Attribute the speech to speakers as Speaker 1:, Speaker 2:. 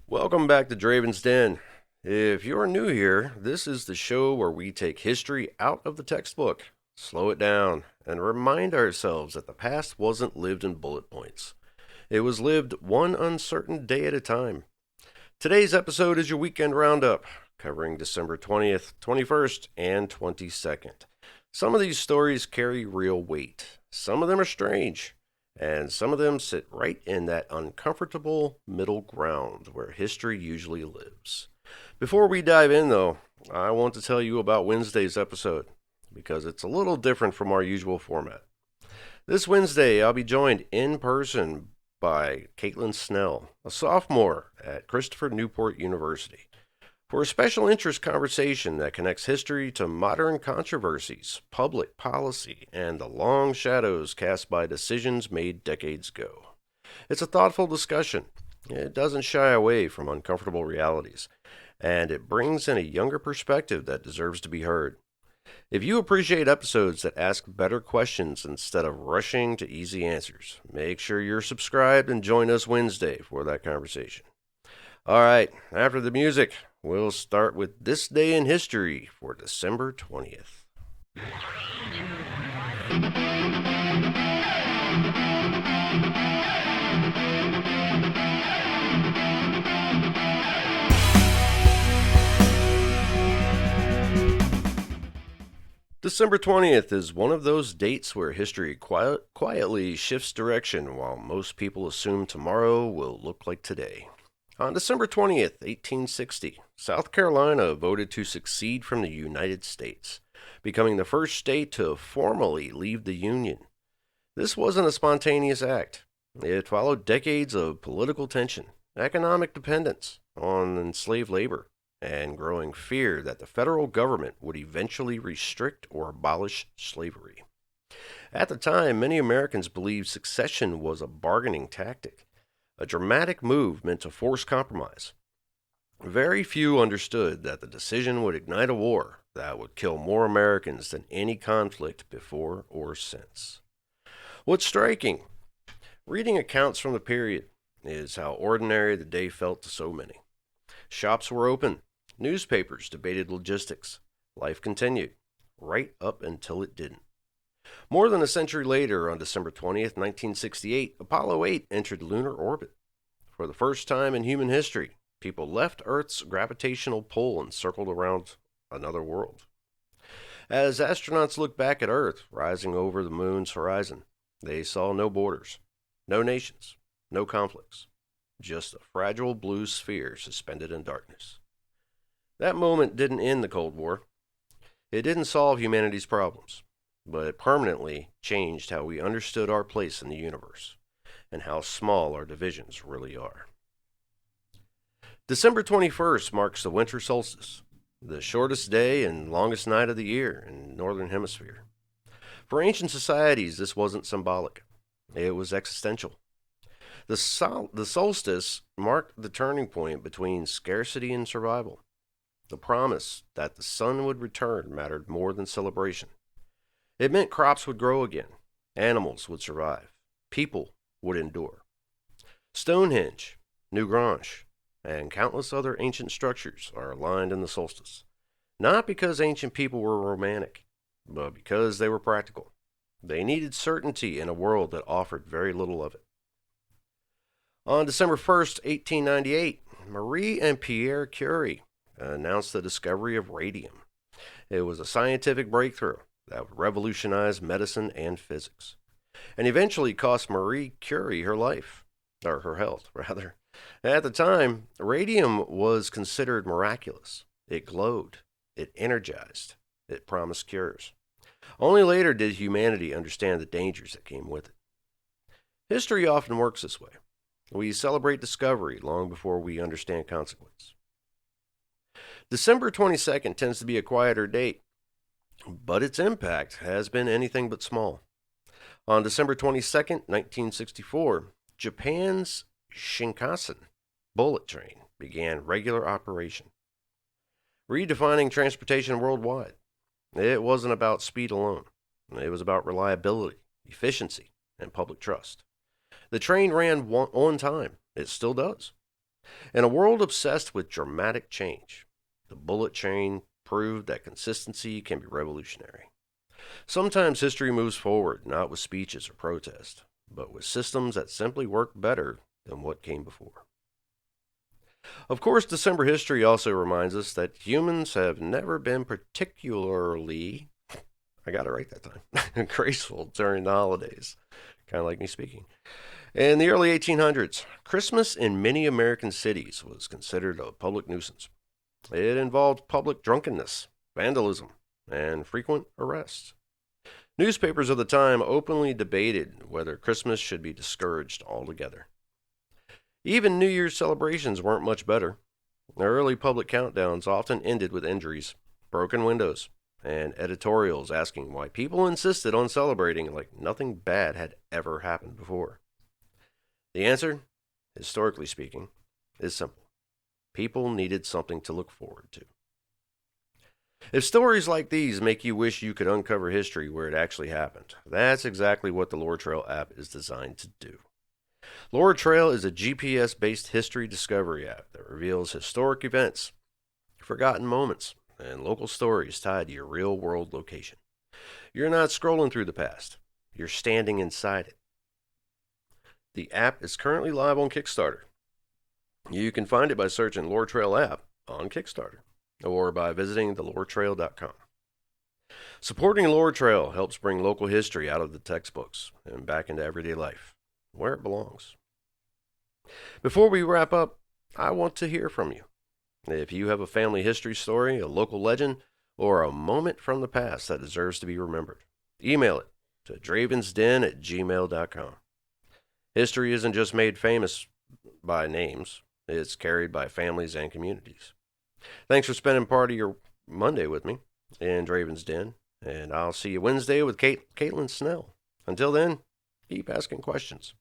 Speaker 1: Welcome back to Dravin's Den. If you're new here, this is the show where we take history out of the textbook, slow it down, and remind ourselves that the past wasn't lived in bullet points. It was lived one uncertain day at a time. Today's episode is your weekend roundup, covering December 20th, 21st, and 22nd. Some of these stories carry real weight. Some of them are strange. And some of them sit right in that uncomfortable middle ground where history usually lives. Before we dive in, though, I want to tell you about Wednesday's episode, because it's a little different from our usual format. This Wednesday, I'll be joined in person by Caitlin Snell, a sophomore at Christopher Newport University, for a special interest conversation that connects history to modern controversies, public policy, and the long shadows cast by decisions made decades ago. It's a thoughtful discussion. It doesn't shy away from uncomfortable realities, and it brings in a younger perspective that deserves to be heard. If you appreciate episodes that ask better questions instead of rushing to easy answers, make sure you're subscribed and join us Wednesday for that conversation. All right, after the music, we'll start with This Day in History for December 20th. December 20th is one of those dates where history quietly shifts direction while most people assume tomorrow will look like today. On December 20th, 1860, South Carolina voted to secede from the United States, becoming the first state to formally leave the Union. This wasn't a spontaneous act. It followed decades of political tension, economic dependence on enslaved labor, and growing fear that the federal government would eventually restrict or abolish slavery. At the time, many Americans believed secession was a bargaining tactic, a dramatic move meant to force compromise. Very few understood that the decision would ignite a war that would kill more Americans than any conflict before or since. What's striking, reading accounts from the period, is how ordinary the day felt to so many. Shops were open, newspapers debated logistics, life continued, right up until it didn't. More than a century later, on December 20th, 1968, Apollo 8 entered lunar orbit. For the first time in human history, people left Earth's gravitational pull and circled around another world. As astronauts looked back at Earth, rising over the moon's horizon, they saw no borders, no nations, no conflicts, just a fragile blue sphere suspended in darkness. That moment didn't end the Cold War. It didn't solve humanity's problems, but it permanently changed how we understood our place in the universe and how small our divisions really are. December 21st marks the winter solstice, the shortest day and longest night of the year in the Northern Hemisphere. For ancient societies, this wasn't symbolic. It was existential. The solstice marked the turning point between scarcity and survival. The promise that the sun would return mattered more than celebration. It meant crops would grow again, animals would survive, people would endure. Stonehenge, New Grange, and countless other ancient structures are aligned in the solstice, not because ancient people were romantic, but because they were practical. They needed certainty in a world that offered very little of it. On December 1st, 1898, Marie and Pierre Curie announced the discovery of radium. It was a scientific breakthrough that would revolutionize medicine and physics, and eventually cost Marie Curie her life, or her health, rather. At the time, radium was considered miraculous. It glowed, it energized, it promised cures. Only later did humanity understand the dangers that came with it. History often works this way. We celebrate discovery long before we understand consequence. December 22nd tends to be a quieter date, but its impact has been anything but small. On December 22nd, 1964, Japan's Shinkansen bullet train began regular operation, redefining transportation worldwide. It wasn't about speed alone. It was about reliability, efficiency, and public trust. The train ran on time. It still does. In a world obsessed with dramatic change, the bullet train proved that consistency can be revolutionary. Sometimes history moves forward not with speeches or protest, but with systems that simply work better than what came before. Of course, December history also reminds us that humans have never been particularly, I got it right that time, graceful during the holidays. Kind of like me speaking. In the early 1800s, Christmas in many American cities was considered a public nuisance. It involved public drunkenness, vandalism, and frequent arrests. Newspapers of the time openly debated whether Christmas should be discouraged altogether. Even New Year's celebrations weren't much better. Early public countdowns often ended with injuries, broken windows, and editorials asking why people insisted on celebrating like nothing bad had ever happened before. The answer, historically speaking, is simple. People needed something to look forward to. If stories like these make you wish you could uncover history where it actually happened, that's exactly what the Lore Trail app is designed to do. Lore Trail is a GPS-based history discovery app that reveals historic events, forgotten moments, and local stories tied to your real-world location. You're not scrolling through the past. You're standing inside it. The app is currently live on Kickstarter. You can find it by searching Lore Trail app on Kickstarter or by visiting theloretrail.com. Supporting Lore Trail helps bring local history out of the textbooks and back into everyday life, where it belongs. Before we wrap up, I want to hear from you. If you have a family history story, a local legend, or a moment from the past that deserves to be remembered, email it to dravinsden@gmail.com. History isn't just made famous by names, it's carried by families and communities. Thanks for spending part of your Monday with me in Dravin's Den, and I'll see you Wednesday with Caitlin Snell. Until then, keep asking questions.